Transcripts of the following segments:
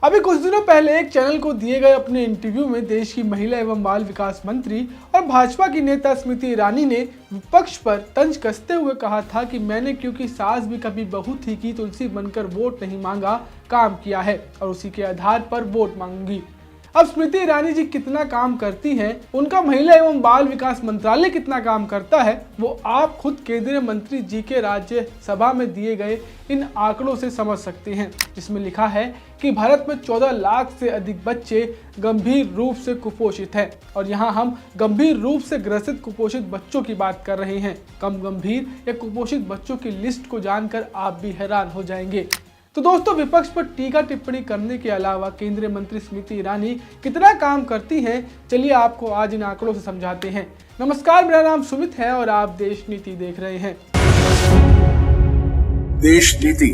अभी कुछ दिनों पहले एक चैनल को दिए गए अपने इंटरव्यू में देश की महिला एवं बाल विकास मंत्री और भाजपा की नेता स्मृति ईरानी ने विपक्ष पर तंज कसते हुए कहा था कि मैंने क्योंकि सास भी कभी बहू थी कि तुलसी बनकर वोट नहीं मांगा, काम किया है और उसी के आधार पर वोट मांगूंगी। अब स्मृति ईरानी जी कितना काम करती हैं, उनका महिला एवं बाल विकास मंत्रालय कितना काम करता है, वो आप खुद केंद्रीय मंत्री जी के राज्यसभा में दिए गए इन आंकड़ों से समझ सकते हैं, जिसमें लिखा है कि भारत में 14 लाख से अधिक बच्चे गंभीर रूप से कुपोषित हैं। और यहाँ हम गंभीर रूप से ग्रसित कुपोषित बच्चों की बात कर रहे हैं। कम गंभीर या कुपोषित बच्चों की लिस्ट को जानकर आप भी हैरान हो जाएंगे। तो दोस्तों, विपक्ष पर टीका टिप्पणी करने के अलावा केंद्रीय मंत्री स्मृति ईरानी कितना काम करती हैं, चलिए आपको आज इन आंकड़ों से समझाते हैं। नमस्कार, मेरा नाम सुमित है और आप देश नीति देख रहे हैं। देश नीति,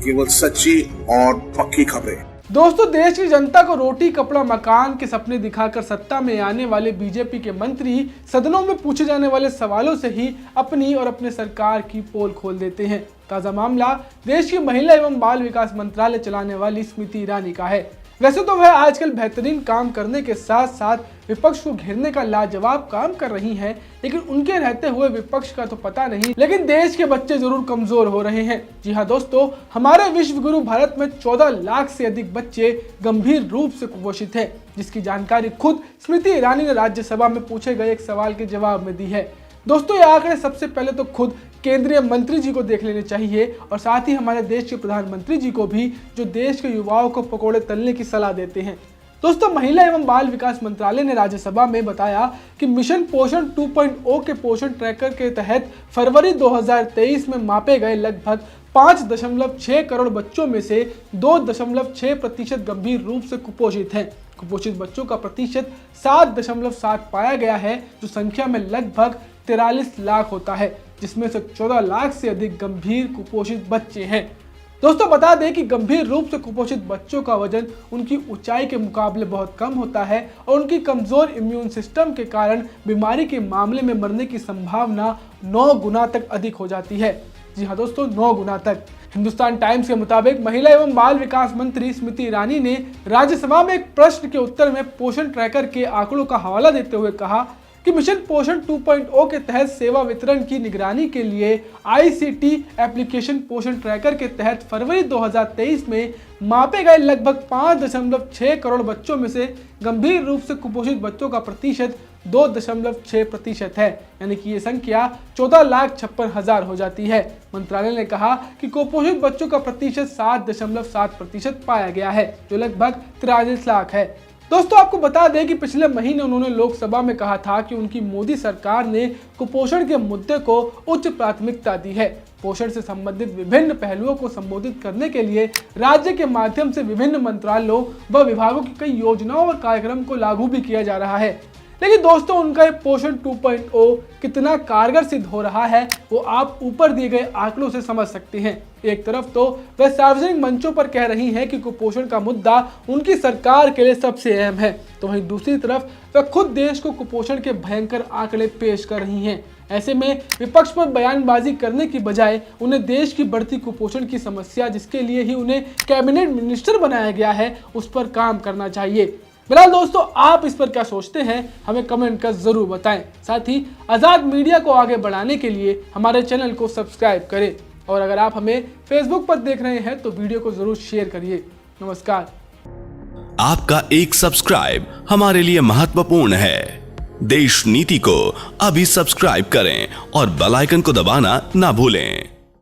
केवल सच्ची और पक्की खबरें। दोस्तों, देश की जनता को रोटी कपड़ा मकान के सपने दिखाकर सत्ता में आने वाले बीजेपी के मंत्री सदनों में पूछे जाने वाले सवालों से ही अपनी और अपने सरकार की पोल खोल देते हैं। ताजा मामला देश की महिला एवं बाल विकास मंत्रालय चलाने वाली स्मृति ईरानी का है। वैसे तो वह आजकल बेहतरीन काम करने के साथ साथ विपक्ष को घेरने का लाजवाब काम कर रही हैं, लेकिन उनके रहते हुए विपक्ष का तो पता नहीं, लेकिन देश के बच्चे जरूर कमजोर हो रहे हैं। जी हाँ दोस्तों, हमारे विश्व गुरु भारत में 14 लाख से अधिक बच्चे गंभीर रूप से कुपोषित हैं, जिसकी जानकारी खुद स्मृति ईरानी ने राज्यसभा में पूछे गए एक सवाल के जवाब में दी है। दोस्तों, ये आंकड़े सबसे पहले तो खुद केंद्रीय मंत्री जी को देख लेने चाहिए और साथ ही हमारे देश के प्रधानमंत्री जी को भी, जो देश के युवाओं को पकोड़े तलने की सलाह देते हैं। दोस्तों, महिला एवं बाल विकास मंत्रालय ने राज्यसभा में बताया कि मिशन पोषण 2.0 के पोषण ट्रैकर के तहत फरवरी 2023 में मापे गए लगभग 5.6 करोड़ बच्चों में से 2.6% गंभीर रूप से कुपोषित हैं। कुपोषित बच्चों का प्रतिशत 7.7 पाया गया है, जो संख्या में लगभग 43 लाख होता है, जिसमें से 14 लाख से अधिक गंभीर कुपोषित बच्चे हैं। दोस्तों, बता दें कि गंभीर रूप से कुपोषित बच्चों का वजन उनकी ऊंचाई के मुकाबले बहुत कम होता है और उनकी कमजोर इम्यून सिस्टम के कारण बीमारी के मामले में मरने की संभावना 9 गुना तक अधिक हो जाती है। जी हाँ दोस्तों, 9 गुना तक। हिंदुस्तान टाइम्स के मुताबिक महिला एवं बाल विकास मंत्री स्मृति ईरानी ने राज्यसभा में एक प्रश्न के उत्तर में पोषण ट्रैकर के आंकड़ों का हवाला देते हुए कहा कि मिशन पोषण 2.0 के तहत सेवा वितरण की निगरानी के लिए ICT एप्लीकेशन पोषण ट्रैकर के तहत फरवरी 2023 में मापे गए लगभग 5.6 करोड़ बच्चों में से गंभीर रूप से कुपोषित बच्चों का प्रतिशत 2.6% है, यानी कि ये संख्या 14,56,000 हो जाती है। मंत्रालय ने कहा कि कुपोषित बच्चों का प्रतिशत 7.7% पाया गया है, जो लगभग 43 लाख है। दोस्तों, आपको बता दें कि पिछले महीने उन्होंने लोकसभा में कहा था कि उनकी मोदी सरकार ने कुपोषण के मुद्दे को उच्च प्राथमिकता दी है। पोषण से संबंधित विभिन्न पहलुओं को संबोधित करने के लिए राज्य के माध्यम से विभिन्न मंत्रालयों व विभागों की कई योजनाओं और कार्यक्रम को लागू भी किया जा रहा है। लेकिन दोस्तों, उनका ये पोषण 2.0 कितना कारगर सिद्ध हो रहा है, वो आप ऊपर दिए गए आंकड़ों से समझ सकते हैं। एक तरफ तो वह सार्वजनिक मंचों पर कह रही हैं कि कुपोषण का मुद्दा उनकी सरकार के लिए सबसे अहम है, तो वहीं दूसरी तरफ वह खुद देश को कुपोषण के भयंकर आंकड़े पेश कर रही हैं। ऐसे में विपक्ष पर बयानबाजी करने की बजाय उन्हें देश की बढ़ती कुपोषण की समस्या, जिसके लिए ही उन्हें कैबिनेट मिनिस्टर बनाया गया है, उस पर काम करना चाहिए। फिलहाल दोस्तों, आप इस पर क्या सोचते हैं, हमें कमेंट कर जरूर बताएं। साथ ही आज़ाद मीडिया को आगे बढ़ाने के लिए हमारे चैनल को सब्सक्राइब करें और अगर आप हमें फेसबुक पर देख रहे हैं तो वीडियो को जरूर शेयर करिए। नमस्कार। आपका एक सब्सक्राइब हमारे लिए महत्वपूर्ण है। देश नीति को अभी सब्सक्राइब करें और बेल आइकन को दबाना ना भूलें।